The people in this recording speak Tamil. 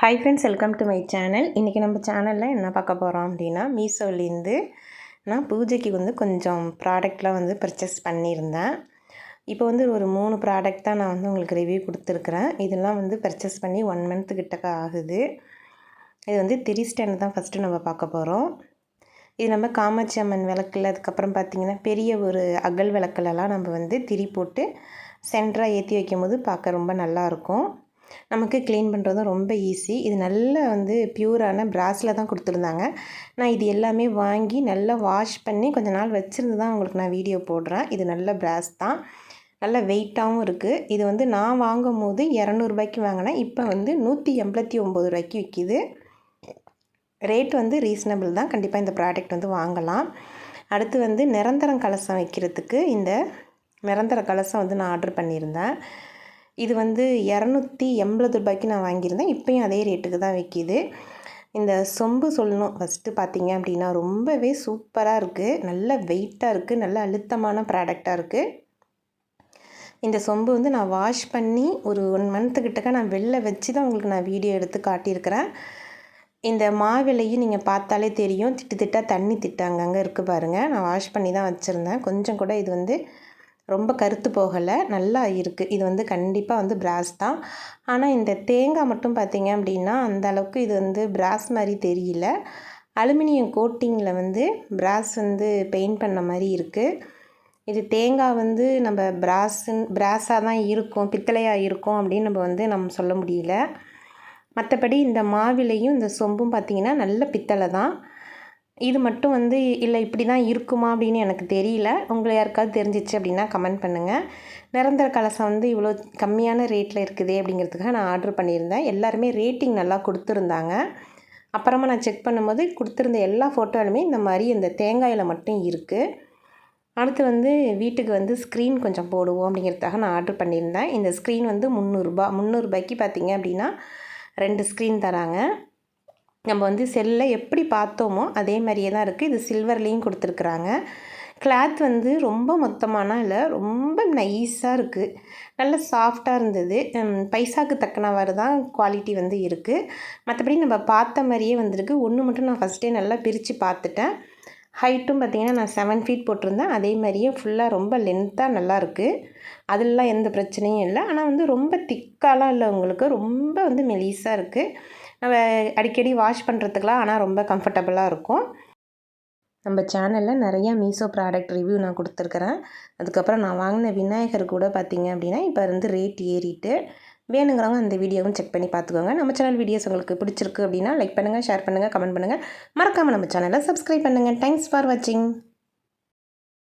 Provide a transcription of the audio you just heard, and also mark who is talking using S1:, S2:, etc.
S1: Hi friends, welcome to my channel. இன்றைக்கி நம்ம சேனலில் என்ன பார்க்க போகிறோம் அப்படின்னா, மீஷோலேருந்து நான் பூஜைக்கு கொஞ்சம் ப்ராடக்ட்லாம் பர்ச்சேஸ் பண்ணியிருந்தேன். இப்போ ஒரு 3 ப்ராடக்ட் தான் நான் உங்களுக்கு ரிவ்யூ கொடுத்துருக்குறேன். இதெல்லாம் பர்ச்சேஸ் பண்ணி 1 மந்த்து கிட்டக்க ஆகுது. இது 3 ஸ்டாண்ட் தான் ஃபஸ்ட்டு நம்ம பார்க்க போகிறோம். இது நம்ம காமாட்சி அம்மன் விளக்கில், அதுக்கப்புறம் பார்த்திங்கன்னா பெரிய ஒரு அகல் விளக்குலலாம் நம்ம திரி போட்டு சென்டராக ஏற்றி வைக்கும்போது பார்க்க ரொம்ப நல்லாயிருக்கும். நமக்கு க்ளீன் பண்ணுறதும் ரொம்ப ஈஸி. இது நல்ல பியூரான பிராஸில் தான் கொடுத்துருந்தாங்க. நான் இது எல்லாமே வாங்கி நல்லா வாஷ் பண்ணி கொஞ்ச நாள் வச்சுருந்து தான் உங்களுக்கு நான் வீடியோ போடுறேன். இது நல்ல பிராஸ் தான், நல்ல வெயிட்டாகவும் இருக்குது. இது நான் வாங்கும் போது 200 வாங்கினேன். இப்போ 189 விற்கிது. ரேட் ரீசனபிள் தான். கண்டிப்பாக இந்த ப்ராடக்ட் வாங்கலாம். அடுத்து நிரந்தரம் கலசம் வைக்கிறதுக்கு இந்த நிரந்தர கலசம் நான் ஆர்டர் பண்ணியிருந்தேன். இது 280 நான் வாங்கியிருந்தேன். இப்போயும் அதே ரேட்டுக்கு தான் விற்கிது. இந்த சொம்பு சொல்லணும் ஃபஸ்ட்டு பார்த்திங்க அப்படின்னா, ரொம்பவே சூப்பராக இருக்குது. நல்ல வெயிட்டாக இருக்குது. நல்ல அழுத்தமான ப்ராடக்டாக இருக்குது. இந்த சொம்பு நான் வாஷ் பண்ணி ஒரு 1 மந்த்து கிட்டக்க நான் வெளில வச்சு தான் உங்களுக்கு நான் வீடியோ எடுத்து காட்டியிருக்கிறேன். இந்த மாவிலையும் நீங்கள் பார்த்தாலே தெரியும், திட்டாக தண்ணி அங்கங்கே இருக்குது பாருங்கள். நான் வாஷ் பண்ணி தான் வச்சுருந்தேன். கொஞ்சம் கூட இது ரொம்ப கருத்து போகலை, நல்லா இருக்குது. இது கண்டிப்பாக பிராஸ் தான். ஆனால் இந்த தேங்காய் மட்டும் பார்த்திங்க அப்படின்னா அந்த அளவுக்கு இது பிராஸ் மாதிரி தெரியல. அலுமினியம் கோட்டிங்கில் பிராஸ் பெயிண்ட் பண்ண மாதிரி இருக்குது. இது தேங்காய் நம்ம பிராஸாக தான் இருக்கும், பித்தளையாக இருக்கும் அப்படின்னு நம்ம சொல்ல முடியல. மற்றபடி இந்த மாவிலையும் இந்த சொம்பும் பார்த்திங்கன்னா நல்ல பித்தளை தான். இது மட்டும் இல்லை இப்படி தான் இருக்குமா அப்படின்னு எனக்கு தெரியல. உங்களை யாருக்காவது தெரிஞ்சிச்சு அப்படின்னா கமெண்ட் பண்ணுங்கள். நிரந்தர கலசம் இவ்வளோ கம்மியான ரேட்டில் இருக்குதே அப்படிங்கிறதுக்காக நான் ஆர்டர் பண்ணியிருந்தேன். எல்லாருமே ரேட்டிங் நல்லா கொடுத்துருந்தாங்க. அப்புறமா நான் செக் பண்ணும்போது கொடுத்துருந்த எல்லா ஃபோட்டோலுமே இந்த மாதிரி இந்த தேங்காயில் மட்டும் இருக்குது. அடுத்து வீட்டுக்கு ஸ்க்ரீன் கொஞ்சம் போடுவோம் அப்படிங்கிறதுக்காக நான் ஆர்டர் பண்ணியிருந்தேன். இந்த ஸ்க்ரீன் 300 பார்த்திங்க அப்படின்னா 2 ஸ்க்ரீன் தராங்க. நம்ம செல்லில் எப்படி பார்த்தோமோ அதே மாதிரியே தான் இருக்குது. இது சில்வர்லேயும் கொடுத்துருக்குறாங்க. கிளாத் ரொம்ப மொத்தமான இல்லை, ரொம்ப நைஸாக இருக்குது. நல்ல சாஃப்டாக இருந்தது. பைசாவுக்கு தக்கனவாறு தான் குவாலிட்டி இருக்குது. மற்றபடி நம்ம பார்த்த மாதிரியே வந்திருக்கு. ஒன்று மட்டும் நான் ஃபஸ்ட்டே நல்லா பிரித்து பார்த்துட்டேன். ஹைட்டும் பார்த்திங்கன்னா நான் 7 ஃபீட் போட்டிருந்தேன். அதே மாதிரியே ஃபுல்லாக ரொம்ப லென்த்தாக நல்லாயிருக்கு. அதெல்லாம் எந்த பிரச்சனையும் இல்லை. ஆனால் ரொம்ப திக்காலாம் இல்லை, உங்களுக்கு ரொம்ப மெலிசாக இருக்குது. நம்ம அடிக்கடி வாஷ் பண்ணுறதுக்கெலாம் ஆனால் ரொம்ப கம்ஃபர்டபுளாக இருக்கும். நம்ம சேனலில் நிறையா மீஷோ ப்ராடக்ட் ரிவ்யூ நான் கொடுத்துருக்குறேன். அதுக்கப்புறம் நான் வாங்கின விநாயகர் கூட பார்த்திங்க அப்படின்னா இப்போ ரேட் ஏறிட்டு, வேணுங்கிறவங்க அந்த வீடியோவும் செக் பண்ணி பார்த்துக்கோங்க. நம்ம சேனல் வீடியோஸ் உங்களுக்கு பிடிச்சிருக்கு அப்படின்னா லைக் பண்ணுங்கள், ஷேர் பண்ணுங்கள், கமெண்ட் பண்ணுங்கள். மறக்காமல் நம்ம சேனலை சப்ஸ்கிரைப் பண்ணுங்கள். தேங்க்ஸ் ஃபார் வாட்சிங்.